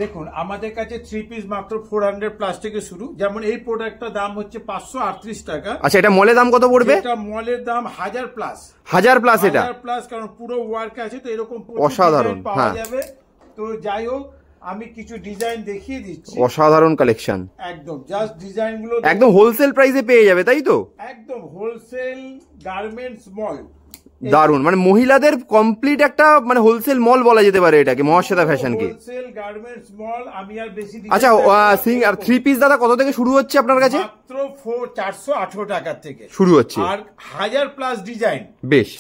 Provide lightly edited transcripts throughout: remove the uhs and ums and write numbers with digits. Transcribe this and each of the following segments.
দেখুন আমাদের কাছে 3 পিস মাত্র 400 প্লাস থেকে শুরু। যেমন এই প্রোডাক্টটার দাম হচ্ছে 538 টাকা। আচ্ছা, এটা মলের দাম কত পড়বে? এটা মলের দাম 1000 প্লাস। 1000 প্লাস, এটা 1000 প্লাস, কারণ পুরো ওয়ার্ক আছে তো এরকম অসাধারণ পাওয়া যাবে। তো যাই হোক, আমি কিছু ডিজাইন দেখিয়ে দিচ্ছি। অসাধারণ কালেকশন, একদম জাস্ট ডিজাইন গুলো একদম হোলসেল প্রাইসে পেয়ে যাবে, তাই তো? একদম হোলসেল গার্মেন্টস মল। দারুন, মানে মহিলাদের কমপ্লিট একটা মানে হোলসেল মল বলা যেতে পারে এটাকে, মহাশ্বেতা ফ্যাশনকে। হোলসেল গার্মেন্টস মল। আমি আর বেশি আচ্ছা, আর 3 পিস দাদা কত থেকে শুরু হচ্ছে আপনার কাছে? মাত্র 418 টাকা থেকে শুরু হচ্ছে, আর 1000 প্লাস ডিজাইন। বেশ।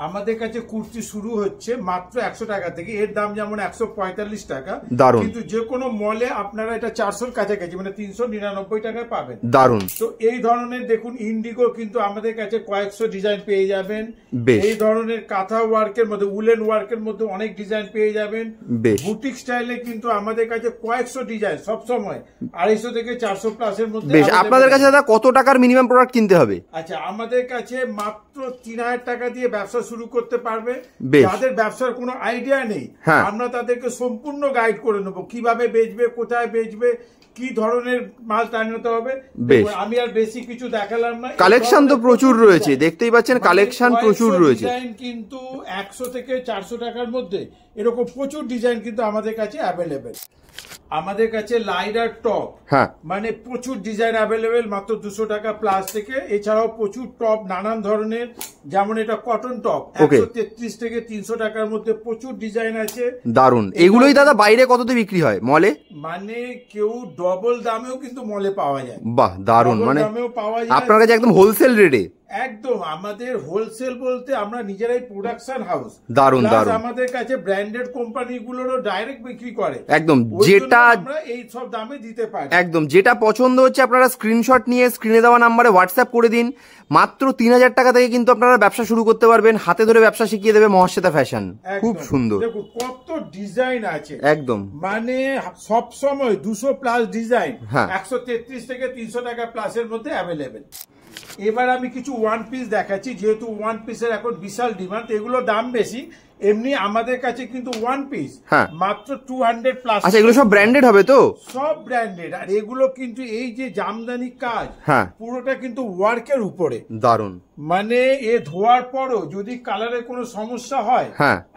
আমাদের কাছে কুর্তি শুরু হচ্ছে মাত্র 100 টাকা থেকে। এর দাম যেমন 145 টাকা, দারুন। কিন্তু যে কোনো মলে আপনারা এটা 400 কাছাকাছি মানে 399 টাকায় পাবেন। দারুন। তো এই ধরনের দেখুন ইন্ডিগো কিন্তু আমাদের কাছে কয়েকশো ডিজাইন পেয়ে যাবেন। এই ধরনের কাঁথা ওয়ার্কের মধ্যে, উলেন ওয়ার্কের মধ্যে অনেক ডিজাইন পেয়ে যাবেন। বুটিক স্টাইলে কিন্তু আমাদের কাছে কয়েকশো ডিজাইন সবসময় 250 থেকে 400 প্লাসের মধ্যে। আপনাদের কাছে দাদা কত টাকার মিনিমাম প্রোডাক্ট কিনতে হবে? আচ্ছা, আমাদের কাছে মাত্র 3000 টাকা দিয়ে ব্যবসা শুরু করতে পারবে। যাদের ব্যবসার কোনো আইডিয়া নেই, আমরা তাদেরকে সম্পূর্ণ গাইড করে নেবো কিভাবে বেচবে, কোথায় বেচবে, কি ধরনের মাল টানাতে হবে। আমি আর বেশি কিছু দেখালাম না। কালেকশন তো প্রচুর রয়েছে, দেখতেই পাচ্ছেন কালেকশন প্রচুর রয়েছে। ডিজাইন কিন্তু 100 থেকে 400 টাকার মধ্যে এরকম প্রচুর ডিজাইন কিন্তু আমাদের কাছে অ্যাভেলেবেল। আমাদের কাছে লাইডার টপ, মানে প্রচুর ডিজাইন অ্যাভেলেবেল মাত্র 200 টাকা প্লাস থেকে। এছাড়াও প্রচুর টপ নানান ধরনের, যেমন এটা কটন টপ 133 থেকে 300 টাকার মধ্যে প্রচুর ডিজাইন আছে। দারুন। এগুলোই দাদা বাইরে কততে বিক্রি হয় মলে? মানে কেউ ডবল দামেও কিন্তু মলে পাওয়া যায়। বাহ, দারুন। মানে দামেও পাওয়া যায় আপনার কাছে একদম হোলসেল রেটে। একদম আমাদের হোলসেল বলতে আমরা নিজেরাই প্রোডাকশন হাউস। দারুন দারুন। আমাদের কাছে ব্র্যান্ডেড কোম্পানি গুলোরও ডাইরেক্ট বিক্রি করে। একদম যেটা আমরা এই সব দামে দিতে পারি। একদম যেটা পছন্দ হচ্ছে আপনারা স্ক্রিনশট নিয়ে স্ক্রিনে দেওয়া নাম্বারে হোয়াটসঅ্যাপ করে দিন। মাত্র 3000 টাকা থেকে কিন্তু আপনারা ব্যবসা শুরু করতে পারবেন। হাতে ধরে ব্যবসা শিখিয়ে দেবে মহাশ্বেতা ফ্যাশন। খুব সুন্দর। দেখুন কত ডিজাইন আছে, একদম মানে সব সময় 200 প্লাস ডিজাইন 133 থেকে 300 টাকা প্লাসের মধ্যে অ্যাভেলেবেল। এবার আমি কিছু ওয়ান পিস দেখাচ্ছি, যেহেতু ওয়ান পিসের এখন বিশাল ডিমান্ড। এগুলো দাম বেশি, এমনি আমাদের কাছে কিন্তু ওয়ান পিস মাত্র 200 প্লাস। আচ্ছা, এগুলো সব ব্র্যান্ডেড হবে তো? সব ব্র্যান্ডেড। আর এগুলো কিন্তু এই যে জামদানি কাজ পুরোটা কিন্তু ওয়ার্কের উপরে। দারুন। মানে এ ধোয়ার পরও যদি কালারের কোনো সমস্যা হয়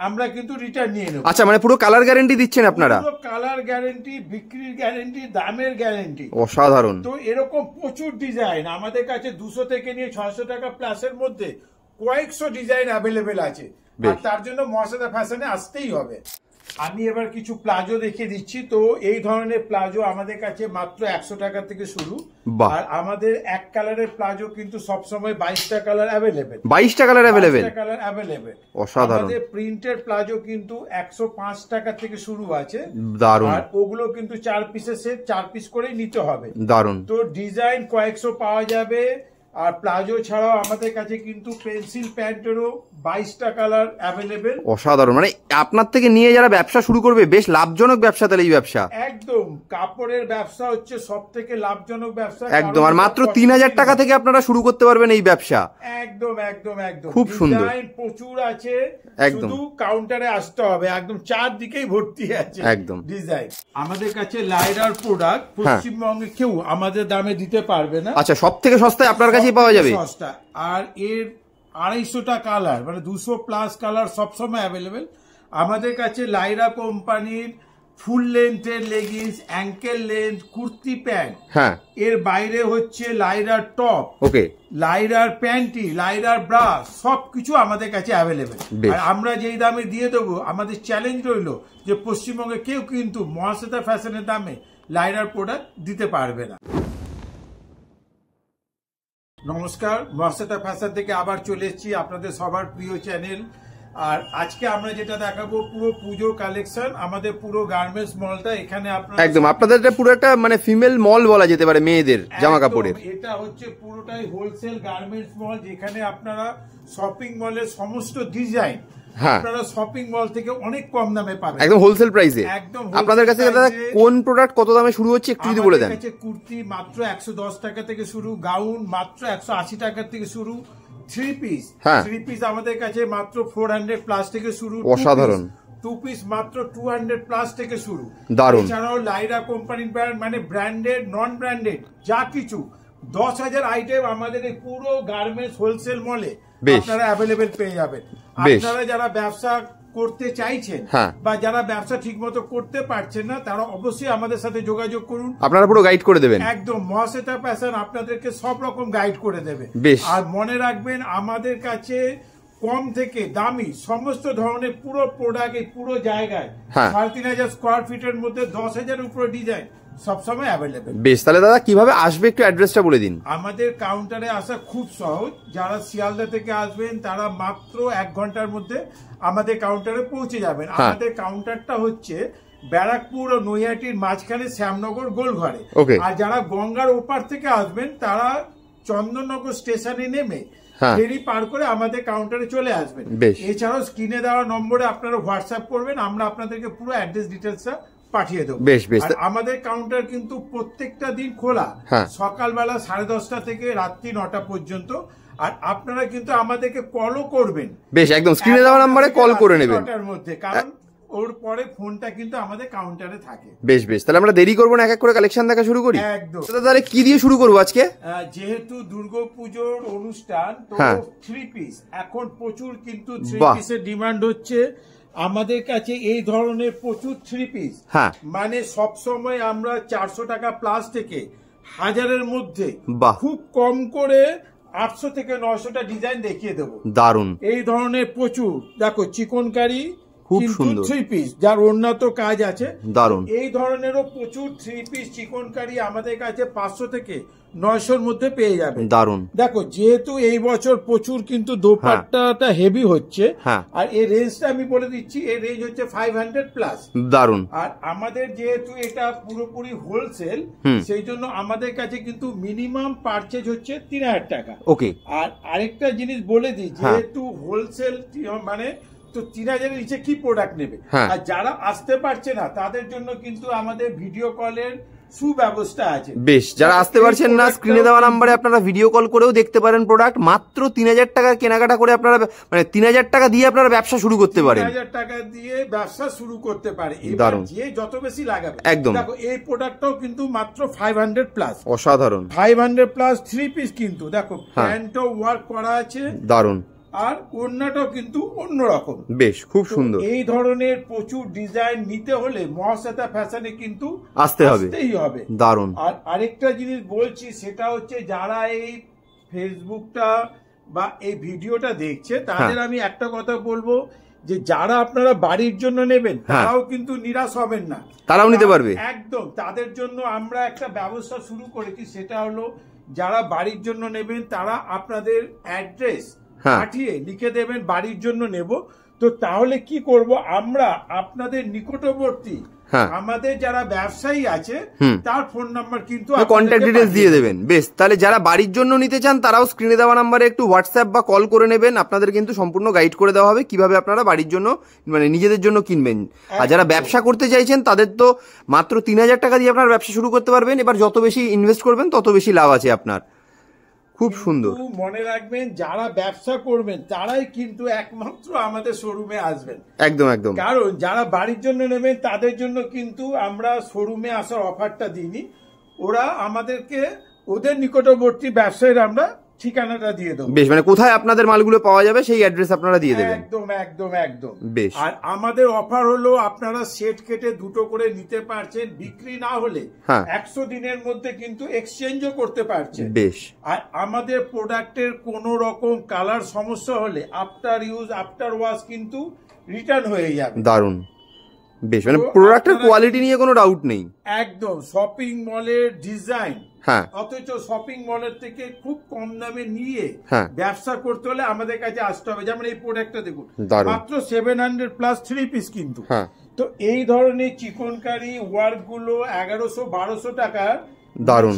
আমরা কিন্তু রিটার্ন নিয়ে নেব। আচ্ছা, মানে পুরো কালার গ্যারান্টি দিচ্ছেন আপনারা? পুরো কালার গ্যারান্টি, বিক্রির গ্যারান্টি, দামের গ্যারান্টি। অসাধারণ। তো এরকম প্রচুর ডিজাইন আমাদের কাছে 200 থেকে নিয়ে 600 টাকা প্লাসের মধ্যে কয়েকশো ডিজাইন অ্যাভেলেবেল আছে। আর তার জন্য মহাশ্বেতা ফ্যাশনে আসতেই হবে। আমি এবার কিছু প্লাজো দেখিয়ে দিচ্ছি। তো এই ধরনের প্লাজো আমাদের কাছে মাত্র 100 টাকা থেকে শুরু। আর আমাদের এক কালারের প্লাজো কিন্তু সবসময় 22টা কালার অ্যাভেলেবেল। 22টা কালার অ্যাভেলেবেল? Colour available. অসাধারণ। আমাদের প্রিন্টেড প্লাজো কিন্তু 105 টাকা থেকে শুরু আছে। দারুন। আর ওগুলো কিন্তু 4 পিসের সেট, 4 পিস করেই নিতে হবে। দারুন। তো ডিজাইন কয়েকশো পাওয়া যাবে। আর প্লাজো ছাড়াও আমাদের কাছে কিন্তু পেন্সিল প্যান্টেরও 22টা কালার অ্যাভেলেবেল। অসাধারণ। মানে আপনার থেকে নিয়ে যারা ব্যবসা শুরু করবে, বেশ লাভজনক ব্যবসা তাহলে এই ব্যবসা। একদম কাপড়ের ব্যবসা হচ্ছে সব থেকে লাভজনক ব্যবসা। একদম। আর মাত্র 3000 টাকা থেকে আপনারা শুরু করতে পারবেন এই ব্যবসা। একদম একদম একদম। খুব সুন্দর। ডিজাইন প্রচুর আছে, শুধু কাউন্টারে আসতে হবে। একদম চারদিকেই ভর্তি আছে একদম ডিজাইন। আমাদের কাছে লাইডার প্রোডাক্ট পশ্চিমবঙ্গে কেউ আমাদের দামে দিতে পারবে না। আচ্ছা, সব থেকে সস্তায় আপনার কাছেই পাওয়া যাবে। সস্তা। আর এর 250টা কালার, মানে 200 প্লাস কালার সবসময় অ্যাভেলেবেল। আমাদের কাছে লাইরা কোম্পানির ফুল লেন্থের leggings, ankle length, kurti pant, এর বাইরে হচ্ছে লাইরার টপ, লাইরার প্যান্টি, লাইরার ব্রা, সবকিছু আমাদের কাছে অ্যাভেলেবেল। আর আমরা যেই দামে দিয়ে দেবো, আমাদের চ্যালেঞ্জ রইল যে পশ্চিমবঙ্গে কেউ কিন্তু মহাশ্বেতা ফ্যাশনের দামে লাইরার প্রোডাক্ট দিতে পারবে না। নমস্কার, মহাশ্বেতা ফ্যাশন থেকে আবার চলে এসেছি, আপনাদের সবার প্রিয় চ্যানেল। আর আজকে আমরা যেটা দেখাবো পুরো পুজো কালেকশন। আমাদের পুরো গার্মেন্টস মলটা এখানে আপনারা একদম, আপনাদের পুরো একটা মানে ফিমেল মল বলা যেতে পারে মেয়েদের জামা কাপড়ের। এটা হচ্ছে পুরোটাই হোলসেল গার্মেন্টস মল, যেখানে আপনারা শপিং মলের সমস্ত ডিজাইন আপনারা শপিং মল থেকে অনেক কম দামে পাবেন, একদম হোলসেল প্রাইসে। আপনাদের কাছে দাদা কোন প্রোডাক্ট কত দামে শুরু হচ্ছে একটু যদি বলে দেন। আমাদের কাছে কুর্তি মাত্র 110 টাকা থেকে শুরু, গাউন মাত্র 180 টাকা থেকে শুরু, 3 পিস আমাদের কাছে মাত্র 400 প্লাস থেকে শুরু। অসাধারণ। 2 পিস মাত্র 200+ থেকে শুরু। দারুন। এছাড়াও লাইরা কোম্পানির ব্র্যান্ড মানে ব্র্যান্ডেড নন ব্র্যান্ডেড যা কিছু 10,000 আইটেম আমাদের এই পুরো গার্মেন্টস হোলসেল মলে আপনারা অ্যাভেলেবেল পেয়ে যাবেন। আপনারা যারা ব্যবসা করতে চাইছেন বা যারা ব্যবসা ঠিকমতো করতে পারছেন না তারা অবশ্যই আমাদের সাথে যোগাযোগ করুন, আপনারা পুরো গাইড করে দেবেন। একদম মহাশ্বেতা ফ্যাশন আপনাদেরকে সব রকম গাইড করে দেবে। আর মনে রাখবেন আমাদের কাছে কম থেকে দামি সমস্ত ধরনের পুরো প্রোডাক্ট এই পুরো জায়গায় 3,500 স্কোয়ার ফিটের মধ্যে 10,000 উপরে ডিজাইন সবসময় অ্যাভেলেবেল। বেশ, তাহলে দাদা কিভাবে আসবে একটু অ্যাড্রেসটা বলে দিন। আমাদের কাউন্টারে আসা খুব সহজ। যারা শিয়ালদা থেকে আসবেন তারা মাত্র 1 ঘন্টার মধ্যে আমাদের কাউন্টারে পৌঁছে যাবেন। আমাদের কাউন্টারটা হচ্ছে ব্যারাকপুর ও নৈহাটির মাঝখানে শ্যামনগর গোলঘরে। আর যারা গঙ্গার ওপার থেকে আসবেন তারা চন্দননগর স্টেশনে নেমে ফেরি পার করে আমাদের কাউন্টারে চলে আসবেন। এছাড়াও স্ক্রিনে দেওয়া নম্বরে আপনারা হোয়াটসঅ্যাপ করবেন, আমরা আপনাদেরকে পুরো অ্যাড্রেস ডিটেলসটা পাঠিয়ে দেবো। আর আমাদের কাউন্টার কিন্তু প্রত্যেকটা দিন খোলা, সকালবেলা 10:30 থেকে রাত্রি 9টা পর্যন্ত। আর আপনারা কিন্তু আমাদেরকে কলও করবেন। বেশ, একদম স্ক্রিনে দেওয়া নম্বরে কল করে নেবেন 9টার মধ্যে, কারণ ওর পরে ফোনটা কিন্তু আমাদের কাউন্টারে থাকে। বেশ বেশ, তাহলে আমরা দেরি করবো না, এক এক করে কালেকশন দেখা শুরু করি। একদম। তাহলে কি দিয়ে শুরু করবো আজকে? যেহেতু দুর্গাপুজোর অনুষ্ঠান তো 3 পিস এখন প্রচুর কিন্তু 3 পিসের ডিমান্ড হচ্ছে আমাদের কাছে। এই ধরনের প্রচুর 3 পিস মানে সব সময় আমরা 400 টাকা প্লাস থেকে 1000-এর মধ্যে খুব কম করে 800 থেকে 900টা ডিজাইন দেখিয়ে দেবো। দারুন। এই ধরনের প্রচুর দেখো চিকনকারি খুব সুন্দর 3 পিস যার উন্নত কাজ আছে। দারুন। এই ধরনেরও প্রচুর 3 পিস চিকনকারি আমাদের কাছে 500 থেকে 900-র মধ্যে পেয়ে যাবে। দারুন। দেখো যেহেতু এই বছর প্রচুর কিন্তু দোপাট্টাটা হেভি হচ্ছে আর এই রেঞ্জটা আমি বলে দিচ্ছি, এই রেঞ্জ হচ্ছে 500+। দারুন। আর আমাদের যেহেতু এটা পুরোপুরি হোলসেল সেই জন্য আমাদের কাছে কিন্তু মিনিমাম পারচেজ হচ্ছে 3,000 টাকা। ওকে। আর আরেকটা জিনিস বলে দিই, যেহেতু হোলসেল মানে তো 3,000-এর নিচে কি প্রোডাক্ট নেবে। আর যারা আসতে পারছে না তাদের জন্য কিন্তু আমাদের ভিডিও কলের সুব্যবস্থা আছে। বেশ, যারা আসতে পারছেন না স্ক্রিনে দেওয়া নাম্বারে আপনারা ভিডিও কল করেও দেখতে পারেন প্রোডাক্ট। মাত্র 3,000 টাকা কেনাকাটা করে আপনারা মানে 3,000 টাকা দিয়ে আপনারা ব্যবসা শুরু করতে পারেন। 3,000 টাকা দিয়ে ব্যবসা শুরু করতে পারে। এবার যে যত বেশি লাগাবে একদম। দেখো এই প্রোডাক্টটাও কিন্তু মাত্র 500+। অসাধারণ। 500+ 3 পিস কিন্তু দেখো প্যান্টও ওয়ার্ক করা আছে। দারুন। আর ওড়নাটাও কিন্তু অন্যরকম। বেশ, খুব সুন্দর। এই ধরনের প্রচুর ডিজাইন নিতে হলে মহাশ্বেতা ফ্যাশনে কিন্তু আসতেই হবে। দারুন। আর আরেকটা জিনিস বলছি, সেটা হচ্ছে যারা এই ফেসবুকটা বা এই ভিডিওটা দেখছে তাদের আমি একটা কথা বলবো যে যারা আপনারা বাড়ির জন্য নেবেন তারাও কিন্তু নিরাশ হবেন না, তারাও নিতে পারবে। একদম। তাদের জন্য আমরা একটা ব্যবস্থা শুরু করেছি, সেটা হলো যারা বাড়ির জন্য নেবেন তারা আপনাদের অ্যাড্রেস পাঠিয়ে লিখে দেবেন বাড়ির জন্য নেব। তো তাহলে কি করব, আমরা আপনাদের নিকটবর্তী আমাদের যারা ব্যবসায়ী আছে তার ফোন নাম্বার কিন্তু কন্ট্যাক্ট ডিটেইলস দিয়ে দেবেন। বেশ, তাহলে যারা বাড়ির জন্য নিতে চান তারাও স্ক্রিনে দেওয়া নাম্বারে একটু হোয়াটসঅ্যাপ বা কল করে নেবেন, আপনাদের কিন্তু সম্পূর্ণ গাইড করে দেওয়া হবে কিভাবে আপনারা বাড়ির জন্য মানে নিজেদের জন্য কিনবেন। আর যারা ব্যবসা করতে চাইছেন তাদের তো মাত্র 3,000 টাকা দিয়ে আপনারা ব্যবসা শুরু করতে পারবেন। এবার যত বেশি ইনভেস্ট করবেন তত বেশি লাভ আছে আপনার। খুব সুন্দর। মনে রাখবেন যারা ব্যবসা করবেন তারাই কিন্তু একমাত্র আমাদের শোরুমে আসবেন। একদম একদম। কারণ যারা বাড়ির জন্য নেবেন তাদের জন্য কিন্তু আমরা শোরুমে আসার অফারটা দিইনি, ওরা আমাদেরকে ওদের নিকটবর্তী ব্যবসায়ীর আমরা ঠিকানাটা দিয়ে দেবো। বেশ, মানে কোথায় আপনাদের মালগুলো পাওয়া যাবে সেই অ্যাড্রেস আপনারা দিয়ে দেবেন। একদম একদম একদম। বেশ। আর আমাদের অফার হলো আপনারা সেট কেটে দুটো করে নিতে পারছেন, বিক্রি না হলে 100 দিনের মধ্যে কিন্তু এক্সচেঞ্জও করতে পারছেন। বেশ। আর আমাদের প্রোডাক্টের কোনো রকম কালার সমস্যা হলে আফটার ইউজ আফটার ওয়াশ কিন্তু রিটার্ন হয়ে যাবে। দারুন। বেশ, মানে প্রোডাক্টের কোয়ালিটি নিয়ে কোনো ডাউট নেই। একদম। শপিং মলের ডিজাইন অথচ শপিং মলের থেকে খুব কম দামে নিয়ে ব্যবসা করতে হলে আমাদের কাছে আসতে হবে। যেমন এই প্রোডাক্টটা দেখুন মাত্র 700+ 3 পিস কিন্তু। তো এই ধরনের চিকনকারি ওয়ার্ক গুলো 1100-1200 টাকার দারুন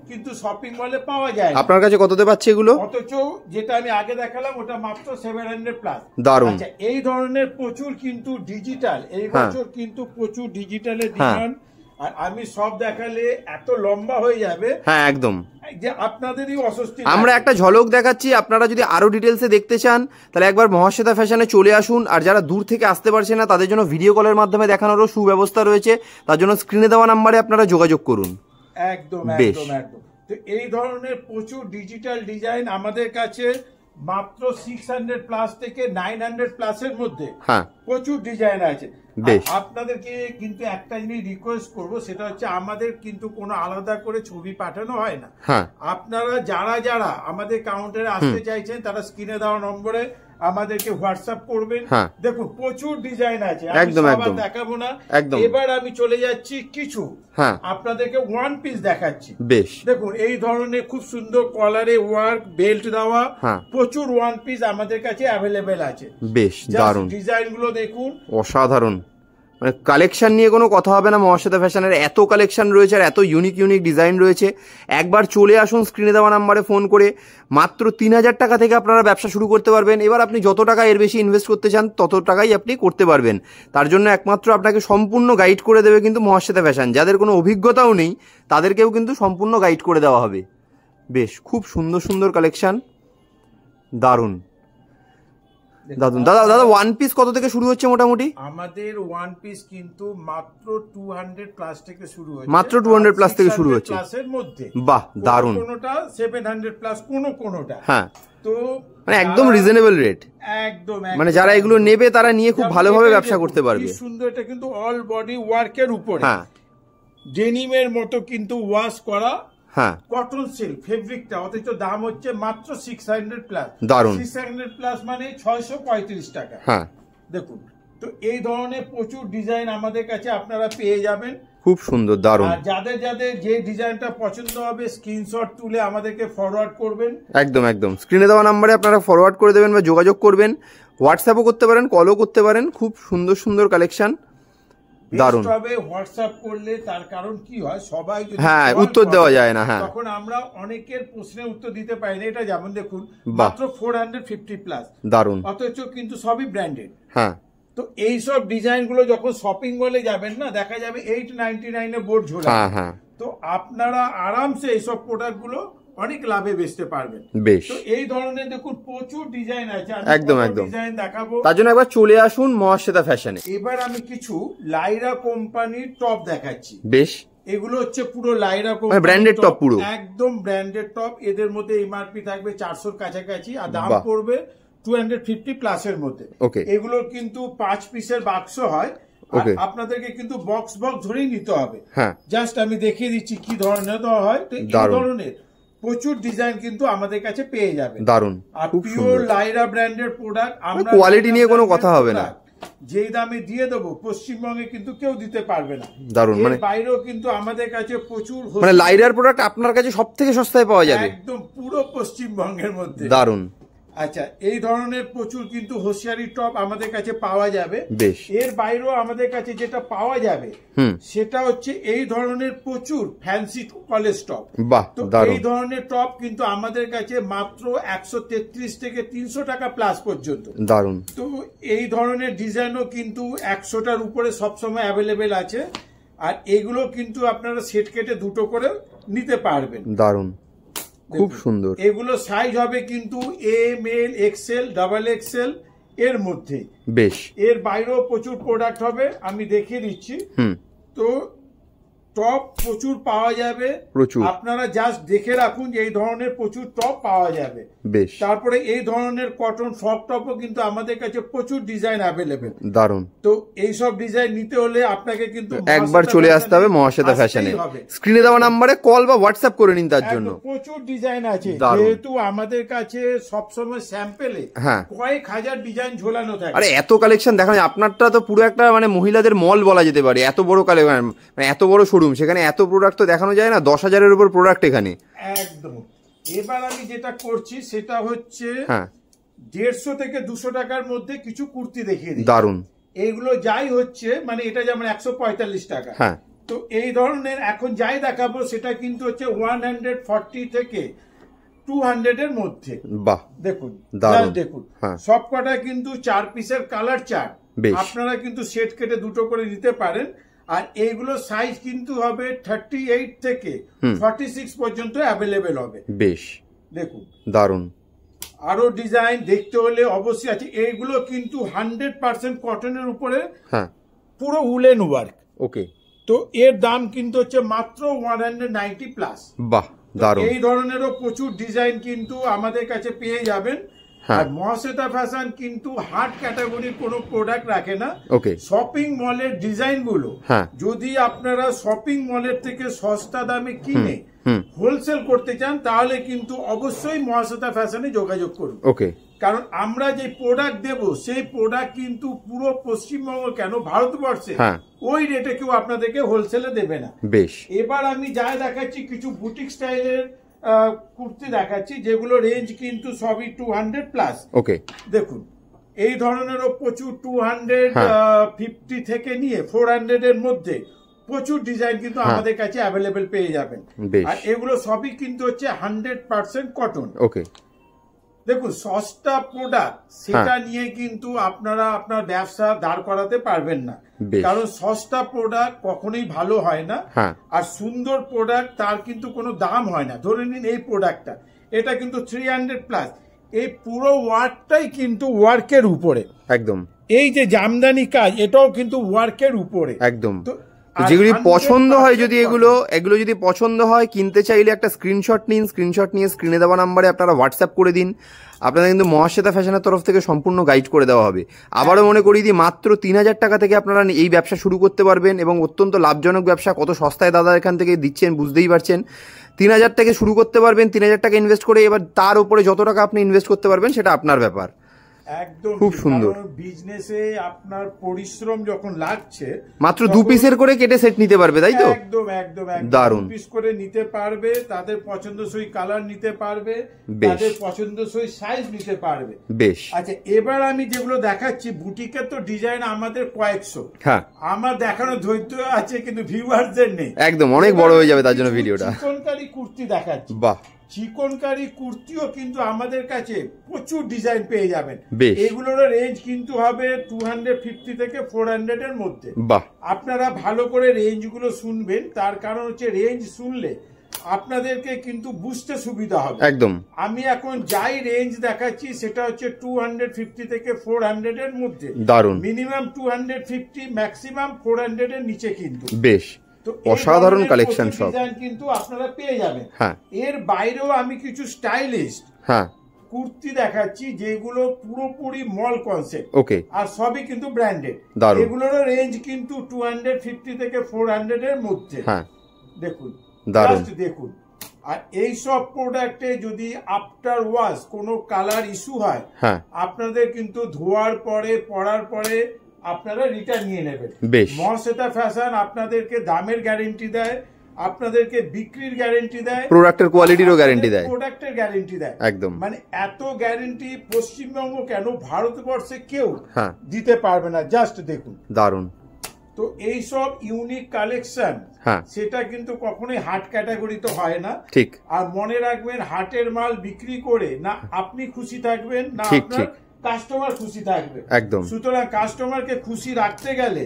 কিন্তু শপিং মলে পাওয়া যায়। আপনার কাছে কততে পাচ্ছে এগুলো? অথচ যেটা আমি আগে দেখালাম ওটা মাত্র 700+। দারুন। আচ্ছা, এই ধরনের প্রচুর কিন্তু ডিজিটাল এই বছর কিন্তু প্রচুর ডিজিটালের ডিমান্ড আর আমি সব দেখালে এত লম্বা হয়ে যাবে, হ্যাঁ একদম, যে আপনাদেরই অস্বস্তি। আমরা একটা ঝলক দেখাচ্ছি, আপনারা যদি আরো ডিটেলসে দেখতে চান তাহলে একবার মহাশ্বেতা ফ্যাশনে চলে আসুন। আর যারা দূর থেকে আসতে পারছে না তাদের জন্য ভিডিও কলের মাধ্যমে দেখানোরও সুব্যবস্থা রয়েছে, তার জন্য স্ক্রিনে দেওয়া নাম্বারে আপনারা যোগাযোগ করুন। একদম একদম একদম। তো এই ধরনের প্রচুর ডিজিটাল ডিজাইন আমাদের কাছে মাত্র 600 প্লাস থেকে 900 প্লাসের মধ্যে প্রচুর ডিজাইন আছে। আপনাদেরকে কিন্তু একটা জিনিস রিকোয়েস্ট করব, সেটা হচ্ছে আমাদের কিন্তু কোনো আলাদা করে ছবি পাঠানো হয় না। আপনারা যারা যারা আমাদের কাউন্টারে আসতে চাইছেন তারা স্ক্রিনে দেওয়া নম্বরে আমাদেরকে হোয়াটসঅ্যাপ করবেন। দেখুন প্রচুর ডিজাইন আছে, একদম একদম দেখাবো না। একদম। এবার আমি চলে যাচ্ছি কিছু আপনাদেরকে ওয়ান পিস দেখাচ্ছি। বেশ, দেখুন এই ধরনের খুব সুন্দর কলারে ওয়ার্ক, বেল্ট দেওয়া প্রচুর ওয়ান পিস আমাদের কাছে অ্যাভেলেবেল আছে। বেশ দারুণ ডিজাইন গুলো দেখুন, অসাধারণ। মানে কালেকশন নিয়ে কোনো কথা হবে না, মহাশ্বেতা ফ্যাশনের এত কালেকশন রয়েছে আর এত ইউনিক ইউনিক ডিজাইন রয়েছে। একবার চলে আসুন স্ক্রিনে দেওয়া নাম্বারে ফোন করে, মাত্র 3000 টাকা থেকে আপনারা ব্যবসা শুরু করতে পারবেন। এবার আপনি যত টাকা এর বেশি ইনভেস্ট করতে চান তত টাকাই আপনি করতে পারবেন। তার জন্য একমাত্র আপনাকে সম্পূর্ণ গাইড করে দেবে কিন্তু মহাশ্বেতা ফ্যাশন। যাদের কোনো অভিজ্ঞতাও নেই তাদেরকেও কিন্তু সম্পূর্ণ গাইড করে দেওয়া হবে। বেশ, খুব সুন্দর সুন্দর কালেকশন, দারুণ দাদুন। দাদা ওয়ান পিস কত থেকে শুরু হচ্ছে মোটামুটি? আমাদের ওয়ান পিস কিন্তু মাত্র 200 প্লাস থেকে শুরু হচ্ছে, মাত্র 200 প্লাস থেকে শুরু হচ্ছে প্লাসের মধ্যে। বাহ দারুণ। কোনটা 700 প্লাস, কোনটা। হ্যাঁ, তো মানে একদম রিজনেবল রেট। একদম, মানে যারা এগুলো নেবে তারা নিয়ে খুব ভালোভাবে ব্যবসা করতে পারবে। কি সুন্দর, এটা কিন্তু অল বডি ওয়ার্কের উপরে, হ্যাঁ ডেনিমের মতো কিন্তু ওয়াশ করা, হ্যাঁ কটন সিল্ক ফেব্রিকটা, অথচ দাম হচ্ছে মাত্র 600 প্লাস। দারুণ, 600 প্লাস মানে 635 টাকা। হ্যাঁ দেখুন, তো এই ধরনের প্রচুর ডিজাইন আমাদের কাছে আপনারা পেয়ে যাবেন, খুব সুন্দর দারুণ। আর যাদের যাদের যে ডিজাইনটা পছন্দ হবে স্ক্রিনশট তুলে আমাদেরকে ফরওয়ার্ড করবেন। একদম একদম, স্ক্রিনে দেওয়া নম্বরে আপনারা ফরওয়ার্ড করে দেবেন বা যোগাযোগ করবেন। হোয়াটসঅ্যাপও করতে পারেন, কলও করতে পারেন। খুব সুন্দর সুন্দর কালেকশন, দারুণ। তবে হোয়াটসঅ্যাপ করলে তার কারণ কি হয়, সবাই যদি হ্যাঁ উত্তর দেওয়া যায় না, হ্যাঁ তখন আমরা অনেকের প্রশ্নের উত্তর দিতে পারি না। এটা যেমন দেখুন মাত্র 450 প্লাস, দারুণ, অথচ কিন্তু সবই ব্র্যান্ডেড। হ্যাঁ, তো এই সব ডিজাইন গুলো যখন শপিং মলে যাবেন না, দেখা যাবে 899 এ বোর্ড ঝোলা। হ্যাঁ হ্যাঁ, তো আপনারা আরামসে এইসব প্রোডাক্ট গুলো অনেক লাভে বেচতে পারবেন। বেশ, তো এই ধরনের দেখুন প্রচুর ডিজাইন আছে, একদম একদম ডিজাইন দেখাবো। তার জন্য একবার চলে আসুন মহাশ্বেতা ফ্যাশনে। এবার আমি কিছু লাইরা কোম্পানির টপ দেখাচ্ছি। বেশ, এগুলো হচ্ছে পুরো লাইরা কোম্পানি ব্র্যান্ডেড টপ, পুরো একদম ব্র্যান্ডেড টপ। এদের মধ্যে এমআরপি থাকবে 400 কাছাকাছি, আর দাম পড়বে 250 প্লাসের মধ্যে। এগুলো কিন্তু 5 পিসের বাক্স হয়, আপনাদেরকে কিন্তু বক্স ধরেই নিতে হবে। জাস্ট আমি দেখিয়ে দিচ্ছি কি ধরনের দেওয়া হয়। তো এই ধরনের প্রচুর ডিজাইন কিন্তু আমাদের কাছে পেয়ে যাবে, দারুন। আর পিওর লাইরা ব্র্যান্ডের প্রোডাক্ট, আমরা কোয়ালিটি নিয়ে কোনো কথা হবে না। যেই দামে দিয়ে দেবো পশ্চিমবঙ্গে কিন্তু কেউ দিতে পারবে না, দারুন। মানে বাইরেও কিন্তু আমাদের কাছে প্রচুর, মানে লাইরার প্রোডাক্ট আপনার কাছে সবথেকে সস্তায় পাওয়া যাবে একদম পুরো পশ্চিমবঙ্গের মধ্যে, দারুন। আচ্ছা, এই ধরনের প্রচুর কিন্তু হোশিয়ারি টপ আমাদের কাছে পাওয়া যাবে। এর বাইরেও আমাদের কাছে যেটা পাওয়া যাবে সেটা হচ্ছে এই ধরনের প্রচুর ফ্যান্সি কলেজ টপ। তো এই ধরনের টপ কিন্তু আমাদের কাছে মাত্র 133 থেকে 300 টাকা প্লাস পর্যন্ত, দারুন। তো এই ধরনের ডিজাইনও কিন্তু 100টার উপরে সবসময় অ্যাভেলেবেল আছে, আর এগুলো কিন্তু আপনারা সেট কেটে দুটো করে নিতে পারবেন, দারুন, খুব সুন্দর। এগুলো সাইজ হবে কিন্তু এম, এল, এক্সেল, ডাবল এক্সেল এর মধ্যে। বেশ, এর বাইরেও প্রচুর প্রোডাক্ট হবে, আমি দেখিয়ে দিচ্ছি। তো টপ প্রচুর পাওয়া যাবে, প্রচুর। আপনারা জাস্ট দেখে রাখুন যে এই ধরনের প্রচুর টপ পাওয়া যাবে। বেশ, তারপরে এই ধরনের কটন ফ্রক টপও কিন্তু আমাদের কাছে প্রচুর ডিজাইন অ্যাভেলেবেল, দারুন। তো এই সব ডিজাইন নিতে হলে আপনাকে কিন্তু একবার চলে আসতে হবে মহাশ্বেতা ফ্যাশনে। স্ক্রিনে দেওয়া নম্বরে কল বা হোয়াটসঅ্যাপ করে নিন, তার জন্য প্রচুর ডিজাইন আছে। যেহেতু আমাদের কাছে সবসময় স্যাম্পেলে কয়েক হাজার ডিজাইন ঝোলানো থাকে। আরে এত কালেকশন দেখানো, আপনারটা তো পুরো একটা মানে মহিলাদের মল বলা যেতে পারে। এত বড় কালেকশন, মানে এত বড় শোরুম, সেখানে এত প্রোডাক্ট তো দেখানো যায় না। 10,000-এর উপর প্রোডাক্ট এখানে, একদম। এবার আমি যেটা করছি সেটা হচ্ছে 150 থেকে 200 টাকার মধ্যে কিছু কুর্তি দেখিয়ে দিই, দারুন। এইগুলো যাই হচ্ছে মানে এটা যেমন 145 টাকা। তো এই ধরনের এখন যাই দেখাবো সেটা কিন্তু হচ্ছে 140 থেকে 200 এর মধ্যে। বাহ, দেখুন, দেখুন সব কটা কিন্তু 4 পিসের কালার চার্ট, আপনারা কিন্তু সেট কেটে দুটো করে নিতে পারেন। আর এইগুলো সাইজ কিন্তু হবে 38 থেকে 46 পর্যন্ত অ্যাভেলেবেল হবে। বেশ, দেখুন দারুন। আরো ডিজাইন দেখতে হলে অবশ্যই আছে। এইগুলো কিন্তু 100% কটনের উপরে, হ্যাঁ, পুরো উলেন ওয়ার্ক। ওকে, তো এর দাম কিন্তু হচ্ছে মাত্র 190 প্লাস। বাহ, দারুন। এই ধরনেরও প্রচুর ডিজাইন কিন্তু আমাদের কাছে পেয়ে যাবেন। আর মহাশ্বেতা ফ্যাশন কিন্তু হার্ড ক্যাটাগরির কোনো প্রোডাক্ট রাখে না। ওকে, শপিং মলের ডিজাইন গুলো যদি আপনারা শপিং মলের থেকে সস্তা দামে কিনে হোলসেল করতে চান তাহলে কিন্তু অবশ্যই মহাশ্বেতা ফ্যাশনে যোগাযোগ করুন। ওকে, কারণ আমরা যে প্রোডাক্ট দেব সেই প্রোডাক্ট কিন্তু পুরো পশ্চিমবঙ্গ কেন ভারতবর্ষে ওই রেটে কেউ আপনাদেরকে হোলসেলে দেবে না। বেশ, এবার আমি যা দেখাচ্ছি কিছু বুটিক স্টাইলের কুর্তি দেখাচ্ছি যেগুলো রেঞ্জ কিন্তু সবই 200 প্লাস। ওকে, দেখুন এই ধরনেরও প্রচুর 250 থেকে নিয়ে 400 এর মধ্যে প্রচুর ডিজাইন কিন্তু আমাদের কাছে অ্যাভেলেবেল পেয়ে যাবেন। আর এগুলো সবই কিন্তু হচ্ছে 100% কটন। ওকে, দেখুন সস্তা প্রোডাক্ট সেটা নিয়ে কিন্তু আপনারা আপনার ব্যবসা দাঁড় করাতে পারবেন না, কারণ সস্তা প্রোডাক্ট কখনোই ভালো হয় না। আর সুন্দর প্রোডাক্ট তার কিন্তু কোনো দাম হয় না। ধরে নিন এই প্রোডাক্টটা, এটা কিন্তু 300 প্লাস, এই পুরো ওয়ার্কটাই কিন্তু ওয়ার্কের উপরে, একদম। এই যে জামদানি কাজ এটাও কিন্তু ওয়ার্কের উপরে, একদম। যেগুলি পছন্দ হয়, যদি এগুলো যদি পছন্দ হয়, কিনতে চাইলে একটা স্ক্রিনশট নিন, স্ক্রিনশট নিয়ে স্ক্রিনে দেওয়া নাম্বারে আপনারা হোয়াটসঅ্যাপ করে দিন। আপনাদের কিন্তু মহাশ্বেতা ফ্যাশনের তরফ থেকে সম্পূর্ণ গাইড করে দেওয়া হবে। আবারও মনে করিয়ে দিই, মাত্র 3000 টাকা থেকে আপনারা এই ব্যবসা শুরু করতে পারবেন এবং অত্যন্ত লাভজনক ব্যবসা। কত সস্তায় দাদা এখান থেকে দিচ্ছেন বুঝতেই পারছেন। 3000 থেকে শুরু করতে পারবেন, 3000 টাকা ইনভেস্ট করে, এবার তার উপরে যত টাকা আপনি ইনভেস্ট করতে পারবেন সেটা আপনার ব্যাপার। একদম খুব সুন্দর। বিজনেসে আপনার পরিশ্রম যখন লাগছে, মাত্র 2 পিসের করে কেটে সেট নিতে পারবে, তাই তো? একদম একদম দারুন। 2 পিস করে নিতে পারবে, তাদের পছন্দসই কালার নিতে পারবে, তাদের পছন্দসই সাইজ নিতে পারবে। বেশ, আচ্ছা এবার আমি যেগুলো দেখাচ্ছি বুটিকের তো ডিজাইন আমাদের কয়েকশো, আমার দেখানো ধৈর্য আছে কিন্তু ভিউয়ারদের নেই, একদম অনেক বড় হয়ে যাবে তার জন্য ভিডিওটা। চিকনকারি কুর্তি দেখাচ্ছি। বাহ, চিকনকারি কুর্তিও কিন্তু আমাদের কাছে প্রচুর ডিজাইন পেয়ে যাবেন। এগুলোর রেঞ্জ কিন্তু হবে 250 থেকে 400 এর মধ্যে। আপনারা ভালো করে রেঞ্জ গুলো শুনবেন, তার কারণ হচ্ছে রেঞ্জ শুনলে আপনাদেরকে কিন্তু বুঝতে সুবিধা হবে। একদম। আমি এখন যাই রেঞ্জ দেখাচ্ছি সেটা হচ্ছে 250 থেকে 400 এর মধ্যে। দারুন। মিনিমাম 250, ম্যাক্সিমাম 400 এর নিচে কিন্তু। বেশ, অসাধারণ কালেকশন সব কিন্তু আপনারা পেয়ে যাবেন। এর বাইরেও আমি কিছু স্টাইলিশ কুর্তি দেখাচ্ছি যেগুলো পুরোপুরি মল কনসেপ্ট। ওকে, আর সবই কিন্তু ব্র্যান্ডেড। এগুলোর রেঞ্জ কিন্তু 250 থেকে 400 এর মধ্যে। দেখুন, জাস্ট দেখুন। আর এই সব প্রোডাক্টে যদি আফটার ওয়াশ কোনো কালার ইস্যু হয়, আপনাদের কিন্তু ধোয়ার পরে পরার পরে আপনারা রিটার্ন নিয়ে নেবেন। মহাশ্বেতা ফ্যাশন আপনাদেরকে দামের গ্যারেন্টি দেয়, আপনাদেরকে বিক্রির গ্যারেন্টি দেয়, প্রোডাক্টের কোয়ালিটিরও গ্যারেন্টি দেয়, প্রোডাক্টের গ্যারেন্টি দেয়। একদম। মানে এত গ্যারেন্টি পশ্চিমবঙ্গ কেন ভারতবর্ষে কেউ দিতে পারবে না। জাস্ট দেখুন, দারুন। তো এই সব ইউনিক কালেকশন সেটা কিন্তু কখনোই হাট ক্যাটাগরিতে হয় না। ঠিক। আর মনে রাখবেন, হাটের মাল বিক্রি করে না আপনি খুশি থাকবেন না আপনার কাস্টমার খুশি থাকবে। একদম। সুতরাং কাস্টমারকে খুশি রাখতে গেলে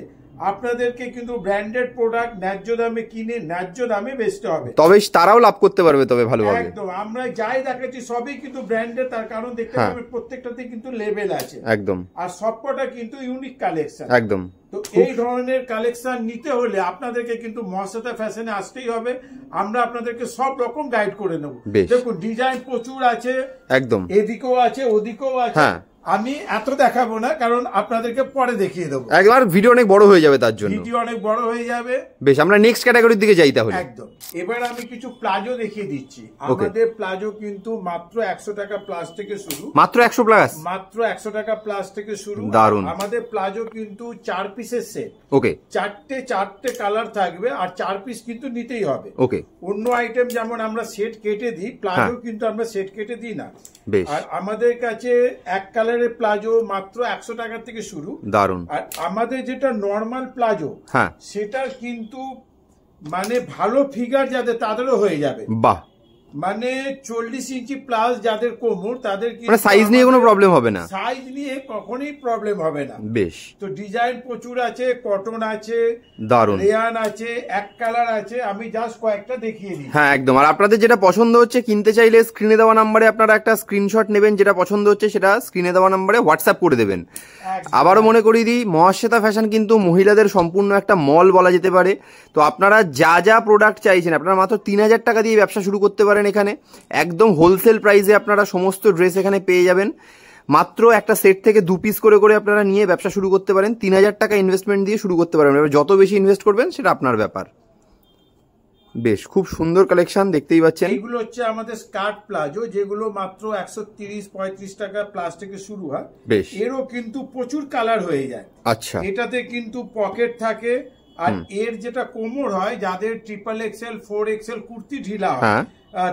আপনাদেরকে কিন্তু ব্র্যান্ডেড প্রোডাক্ট ন্যায্য দামে কিনে ন্যায্য দামে বেচতে হবে, তবে তারাও লাভ করতে পারবে তবে ভালোভাবে। একদম। আমরা যাই দেখাচ্ছি সবই কিন্তু ব্র্যান্ডেড, তার কারণ দেখতে পাবেন প্রত্যেকটাতে কিন্তু লেভেল আছে। একদম। আর সবকটা কিন্তু ইউনিক কালেকশন। একদম। তো এই ধরনের কালেকশন নিতে হলে আপনাদেরকে কিন্তু মহাশ্বেতা ফ্যাশনে আসতেই হবে। আমরা আপনাদেরকে সব রকম গাইড করে নেব। দেখুন ডিজাইন প্রচুর আছে, একদম, এদিকেও আছে ওদিকেও আছে। আমি এত দেখাবো না, কারণ আপনাদেরকে পরে দেখিয়ে দেবো। একবার ভিডিও অনেক বড় হয়ে যাবে, তার জন্য ভিডিও অনেক বড় হয়ে যাবে। বেশ, আমরা নেক্সট ক্যাটাগরির দিকে যাই তাহলে। একদম। এবার আমি কিছু প্লাজো দেখিয়ে দিচ্ছি। আমাদের প্লাজো কিন্তু মাত্র 100 টাকা প্লাস থেকে শুরু। মাত্র 100 প্লাস? মাত্র 100 টাকা প্লাস থেকে শুরু। দারুন। আমাদের প্লাজো কিন্তু 4 পিসের সেট। ওকে। চারটে কালার থাকবে আর 4 পিস কিন্তু নিতেই হবে। ওকে। অন্য আইটেম যেমন আমরা সেট কেটে দিই, প্লাজো কিন্তু আমরা সেট কেটে দিই না। বেশ। আর আমাদের কাছে এক কালারের প্লাজো মাত্র 100 টাকা থেকে শুরু। দারুন। আর আমাদের যেটা নর্মাল প্লাজো, সেটা কিন্তু মানে ভালো ফিগার যাদের তাদেরও হয়ে যাবে। বাহ, মানে 40 ইঞ্চি প্লাস যাদের কোমর তাদের মানে সাইজ নিয়ে কোনো প্রবলেম হবে না, সাইজ নিয়ে কখনোই প্রবলেম হবে না। বেশ, তো ডিজাইন প্রচুর আছে, কটন আছে, দারুন, রেয়ান আছে, এক কালার আছে, আমি জাস্ট কয়েকটা দেখিয়ে দিই। হ্যাঁ একদম। আর আপনাদের যেটা পছন্দ হচ্ছে কিনতে চাইলে স্ক্রিনে দেওয়া নাম্বারে আপনারা একটা স্ক্রিনশট নেবেন, যেটা পছন্দ হচ্ছে সেটা স্ক্রিনে দেওয়া নাম্বারে হোয়াটসঅ্যাপ করে দেবেন। আবারও মনে করিয়ে দিই, মহাশ্বেতা ফ্যাশন কিন্তু মহিলাদের সম্পূর্ণ একটা মল বলা যেতে পারে। তো আপনারা যা যা প্রোডাক্ট চাইছেন আপনারা মাত্র 3000 টাকা দিয়ে ব্যবসা শুরু করতে পারেন। এখানে একদম হোলসেল প্রাইসে আপনারা সমস্ত ড্রেস এখানে পেয়ে যাবেন। মাত্র একটা সেট থেকে 2 পিস করে করে আপনারা নিয়ে ব্যবসা শুরু করতে পারেন। 3000 টাকা ইনভেস্টমেন্ট দিয়ে শুরু করতে পারেন। এবার যত বেশি ইনভেস্ট করবেন সেটা আপনার ব্যাপার। বেশ, খুব সুন্দর কালেকশন দেখতেই পাচ্ছেন। এইগুলো হচ্ছে আমাদের স্কার্ট প্লাজো, যেগুলো মাত্র 130-35 টাকা প্লাস থেকে শুরু হয়। বেশ, এরও কিন্তু প্রচুর কালার হয়ে যায়। আচ্ছা, এটাতে কিন্তু পকেট থাকে, আর এর যেটা কোমর হয়, যাদের XXL 4XL কুর্তি ঢিলা হয়,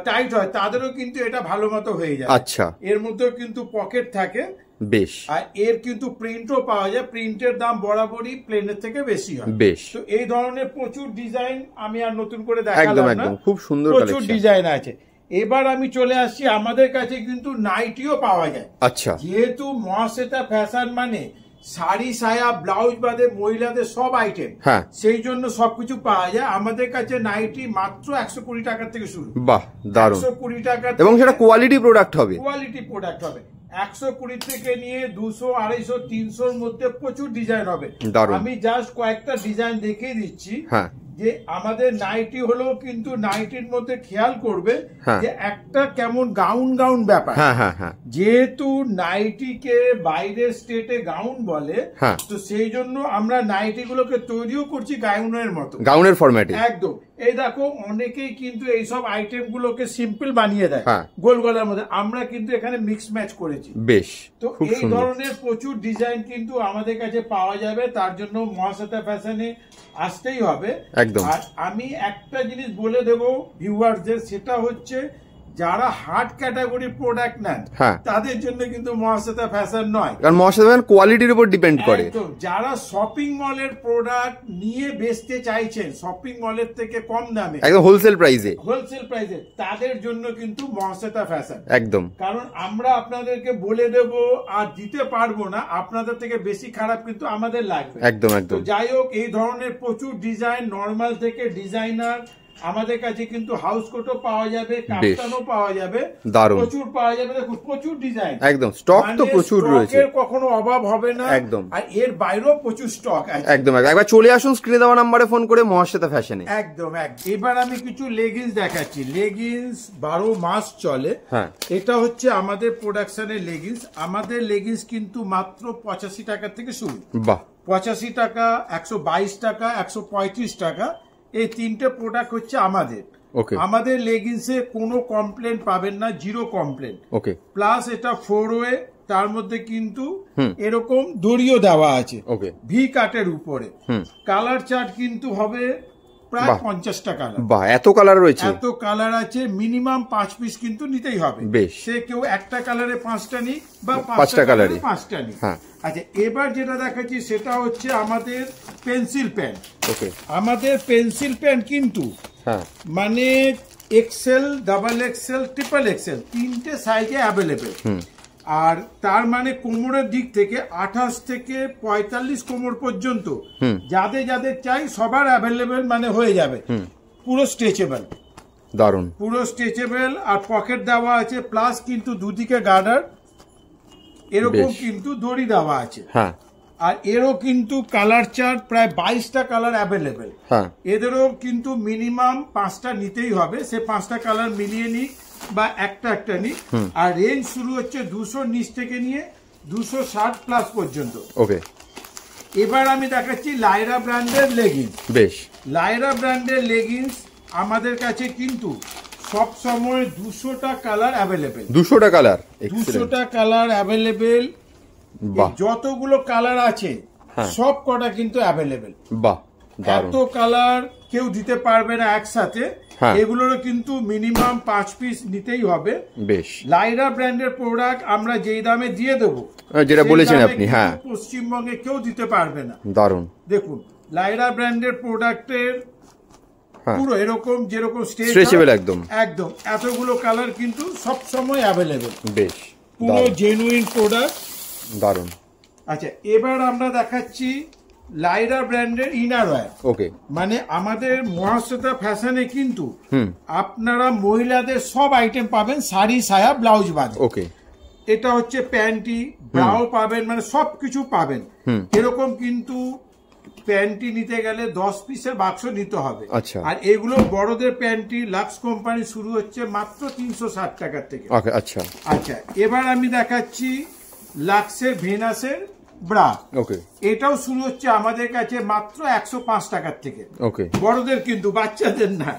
টাইট হয়, তাদেরও কিন্তু এটা ভালো মতো হয়ে যায়। আচ্ছা, এর মধ্যেও কিন্তু পকেট থাকে। বেশ, আর এর কিন্তু প্রিন্টও পাওয়া যায়, প্রিন্টের দাম বরাবরই প্লেনের থেকে বেশি হয়। বেশ, তো এই ধরনের প্রচুর ডিজাইন আমি আর নতুন করে একদম দেখালাম না, একদম খুব সুন্দর প্রচুর কালেকশন। ডিজাইন আছে। এবার আমি চলে আসছি, আমাদের কাছে কিন্তু নাইটিও পাওয়া যায়। আচ্ছা, যেহেতু মহাশ্বেতা ফ্যাশন মানে শাড়ি, সায়া, ব্লাউজ বাদে মহিলাদের সব আইটেম, হ্যাঁ, সেই জন্য সবকিছু পাওয়া যায়। আমাদের কাছে নাইটি মাত্র 120 টাকা থেকে শুরু। বাহ, দারুণ, 120 টাকা, এবং সেটা কোয়ালিটি প্রোডাক্ট হবে, কোয়ালিটি প্রোডাক্ট হবে। 120 থেকে নিয়ে 200, 250, 300-র মধ্যে প্রচুর ডিজাইন হবে। আমি জাস্ট কয়েকটা ডিজাইন দেখিয়ে দিচ্ছি। হ্যাঁ, যে আমাদের নাইটি হলো, কিন্তু নাইটির মধ্যে খেয়াল করবে যে একটা কেমন গাউন গাউন ব্যাপার। হ্যাঁ হ্যাঁ হ্যাঁ, যেহেতু নাইটিকে বাইরের স্টেটে গাউন বলে, তো সেই জন্য আমরা নাইটি গুলোকে তৈরিও করছি গাউনের মতো, গাউনের ফরম্যাটে একদম। এই দেখো, অনেকেই কিন্তু এইসব আইটেম গুলোকে সিম্পল বানিয়ে দেয় গোল গলার মধ্যে, আমরা কিন্তু এখানে মিক্স ম্যাচ করেছি। বেশ, তো এই ধরনের প্রচুর ডিজাইন কিন্তু আমাদের কাছে পাওয়া যাবে। তার জন্য মহাশ্বেতা ফ্যাশনে আসতেই হবে একদম। আর আমি একটা জিনিস বলে দেবো ভিউয়ারদের, সেটা হচ্ছে যারা হার্ড ক্যাটাগরি প্রোডাক্ট নেন তাদের জন্য কিন্তু মহাশ্বেতা ফ্যাশন নয়, কারণ মহাশ্বেতা ফ্যাশন কোয়ালিটির উপর ডিপেন্ড করে। যারা শপিং মলের প্রোডাক্ট নিয়ে বেচতে চাইছেন, শপিং মলের থেকে কম দামে, একদম হোলসেল প্রাইসে, তাদের জন্য কিন্তু মহাশ্বেতা ফ্যাশন একদম। কারণ আমরা আপনাদেরকে বলে দেব আর দিতে পারবো না, আপনাদের থেকে বেশি খারাপ কিন্তু আমাদের লাগবে একদম একদম। যাই হোক, এই ধরনের প্রচুর ডিজাইন, নর্মাল থেকে ডিজাইনার, আমাদের কাছে কিন্তু হাউস কোটও পাওয়া যাবে, কাফতানও পাওয়া যাবে, প্রচুর পাওয়া যাবে। দেখুন, প্রচুর ডিজাইন, একদম স্টক তো প্রচুর রয়েছে, কখনো অভাব হবে না একদম। আর এর বাইরেও প্রচুর স্টক আছে একদম। একবার চলে আসুন স্ক্রিনে দেওয়া নাম্বারে ফোন করে মহাশ্বেতা ফ্যাশনে একদম একদম। এবার আমি কিছু লেগিংস দেখাচ্ছি। লেগিংস 12 মাস চলে। এটা হচ্ছে আমাদের প্রোডাকশনের লেগিংস। আমাদের লেগিংস কিন্তু মাত্র 85 টাকা থেকে শুরু। বাহ, 85 টাকা, 122 টাকা, 135 টাকা, এই তিনটে প্রোডাক্ট হচ্ছে আমাদের। আমাদের লেগিংসে কোনো কমপ্লেন পাবেন না, জিরো কমপ্লেন। প্লাস এটা 4 ওয়ে, তার মধ্যে কিন্তু এরকম দড়িও দেওয়া আছে ভি কাটের উপরে। কালার চার্ট কিন্তু হবে প্রায় 50টা কালার। বাহ, এত কালার রয়েছে, এত কালার আছে। মিনিমাম 5 পিস কিন্তু নিতেই হবে। সে কেউ একটা কালারে 5টা নিক বা 5টা কালারে 5টা নিক। আচ্ছা, এবার যেটা দেখাচ্ছি সেটা হচ্ছে আমাদের পেন্সিল প্যান্ট। আমাদের পেন্সিল প্যান্ট কিন্তু মানে XL, XXL, XXL তিনটে সাইজে অ্যাভেলেবেল। আর তার মানে কোমরের দিক থেকে 28 থেকে 45 কোমর পর্যন্ত যাদের যাদের চাই সবার অ্যাভেলেবেল মানে হয়ে যাবে। পুরো স্ট্রেচেবল, দারুন, পুরো স্ট্রেচেবল। আর পকেট দেওয়া আছে, প্লাস কিন্তু দুদিকে গার্ডার, এরকম কিন্তু দড়ি দেওয়া আছে। আর এরও কিন্তু কালার চার্ট প্রায় 22টা কালার অ্যাভেলেবেল। এদেরও কিন্তু মিনিমাম 5টা নিতেই হবে। সে 5টা কালার মিলিয়ে নিক বা একটা একটা নিক। আর রেঞ্জ শুরু হচ্ছে 200 নিচ থেকে নিয়ে 260 প্লাস পর্যন্ত। এবার আমি দেখাচ্ছি লাইরা ব্র্যান্ডের লেগিংস। বেশ, লাইরা ব্র্যান্ডের লেগিংস আমাদের কাছে কিন্তু সব সময় 200টা কালার অ্যাভেলেবেল। 200টা কালার, 200টা কালার অ্যাভেলেবেল। যতগুলো কালার আছে সব কটা কিন্তু অ্যাভেলেবেল। বাহ, এত কালার কেউ দিতে পারবে না একসাথে। এগুলোরও কিন্তু মিনিমাম 5 পিস নিতেই হবে। বেশ, লাইরা ব্র্যান্ডের প্রোডাক্ট আমরা যেই দামে দিয়ে দেবো, যেটা বলেছেন আপনি, পশ্চিমবঙ্গে কেউ দিতে পারবে না। দারুন, দেখুন লাইরা ব্র্যান্ডের প্রোডাক্টের পুরো এরকম যেরকম স্ট্রেচেবল একদম একদম এতগুলো কালার কিন্তু সব সময় অ্যাভেলেবেল, বেশ পুরো জেনুইন প্রোডাক্ট, দারুন। আচ্ছা এবার আমরা দেখাচ্ছি লাইরা ব্র্যান্ডের ইনারওয়্যার। ওকে, মানে আমাদের মহাশ্বেতা ফ্যাশনে কিন্তু আপনারা মহিলাদের সব আইটেম পাবেন, শাড়ি সায়া ব্লাউজ বাদে। ওকে, এটা হচ্ছে প্যান্টি, ব্রাও পাবেন, মানে সবকিছু পাবেন। এরকম কিন্তু প্যান্টি নিতে গেলে 10 পিসের বাক্স নিতে হবে। আচ্ছা, আর এগুলো বড়দের প্যান্টি লাক্স কোম্পানি শুরু হচ্ছে মাত্র 360 টাকার থেকে। আচ্ছা আচ্ছা এবার আমি দেখাচ্ছি লাক্সের ভেনাসের ব্রা। ওকে, এটাও শুরু হচ্ছে আমাদের কাছে মাত্র 105 টাকার থেকে। ওকে, বড়দের কিন্তু, বাচ্চাদের না।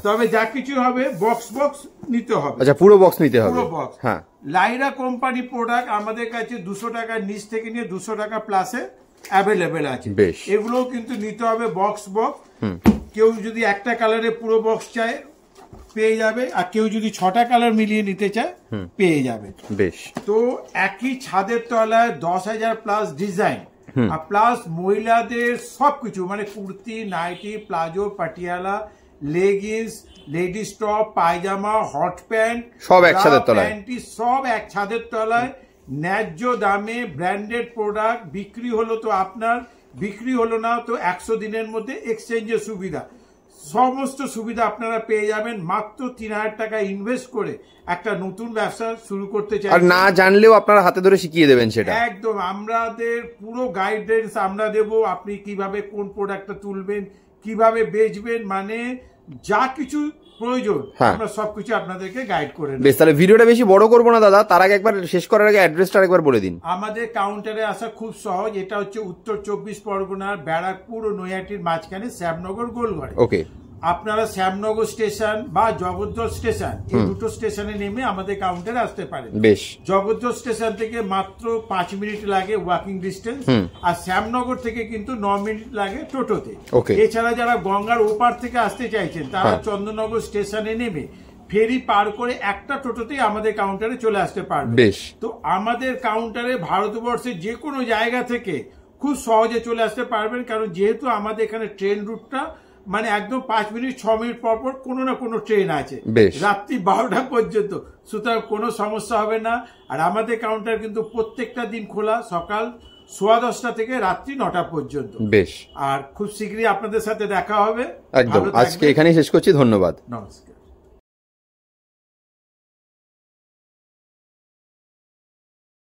তবে যা কিছু হবে বক্স বক্স নিতে হবে। আচ্ছা পুরো বক্স নিতে হবে, পুরো বক্স। হ্যাঁ, লাইরা কোম্পানি প্রোডাক্ট আমাদের কাছে 200 টাকার নিচ থেকে নিয়ে 200 টাকা প্লাসে অ্যাভেলেবেল আছে। বেশ, এগুলো কিন্তু নিতে হবে বক্স বক্স। কেউ যদি একটা কালারে পুরো বক্স চায় পেয়ে যাবে, আর কেউ যদি 6টা কালার মিলিয়ে নিতে চায় পেয়ে যাবে। বেশ, তো একই ছাদের তলায় 10,000 প্লাস ডিজাইন, আর প্লাস মহিলাদের সবকিছু, মানে kurti, nighty, palazzo, Patiala, leggings, ladies top, pyjama, hot pant, সব এক ছাদের তলায়, প্যান্টি সব এক ছাদের তলায় ন্যায্য দামে ব্র্যান্ডেড প্রোডাক্ট। বিক্রি হলো তো আপনার, বিক্রি হলো না তো 100 দিনের মধ্যে এক্সচেঞ্জের সুবিধা, সমস্ত সুবিধা আপনারা পেয়ে যাবেন। মাত্র 3,000 টাকা ইনভেস্ট করে একটা নতুন ব্যবসা শুরু করতে চাই, আর না জানলেও আপনারা হাতে ধরে শিখিয়ে দেবেন সেটা। একদম আমাদের পুরো গাইডেন্স আমরা দেব, আপনি কিভাবে কোন প্রোডাক্টটা তুলবেন, কিভাবে বেচবেন, মানে যা কিছু প্রয়োজন আমরা সবকিছু আপনাদেরকে গাইড করে দেব। বেশ, তাহলে ভিডিওটা বেশি বড় করবো না দাদা, তার আগে একবার শেষ করার আগে অ্যাড্রেসটা একবার বলে দিন। আমাদের কাউন্টারে আসা খুব সহজ। এটা হচ্ছে উত্তর 24 পরগনার ব্যারাকপুর ও নৈহাটির মাঝখানে শ্যামনগর গোলঘরে। ওকে, আপনারা শ্যামনগর স্টেশন বা জগদ্দল স্টেশন, এই দুটো স্টেশনে নেমে আমাদের কাউন্টারে আসতে পারেন। বেশ, জগদ্দল স্টেশন থেকে মাত্র 5 মিনিট লাগে ওয়াকিং ডিস্টেন্স, আর শ্যামনগর থেকে কিন্তু 9 মিনিট লাগে টোটোতে। এছাড়া যারা গঙ্গার ওপার থেকে আসতে চাইছেন তারা চন্দননগর স্টেশনে নেমে ফেরি পার করে একটা টোটোতেই আমাদের কাউন্টারে চলে আসতে পারবে। বেশ, তো আমাদের কাউন্টারে ভারতবর্ষের যে কোনো জায়গা থেকে খুব সহজে চলে আসতে পারবেন, কারণ যেহেতু আমাদের এখানে ট্রেন রুটটা মানে একদম 5 মিনিট 6 মিনিট পর পর কোনো না কোনো ট্রেন আছে রাত্রি 12টা পর্যন্ত, সুতরাং কোনো সমস্যা হবে না। আর আমাদের কাউন্টার কিন্তু প্রত্যেকটা দিন খোলা, সকাল 10:15 থেকে রাত্রি 9টা পর্যন্ত। বেশ, আর খুব শীঘ্রই আপনাদের সাথে দেখা হবে। একদম। আজকে এখানেই শেষ করছি, ধন্যবাদ, নমস্কার।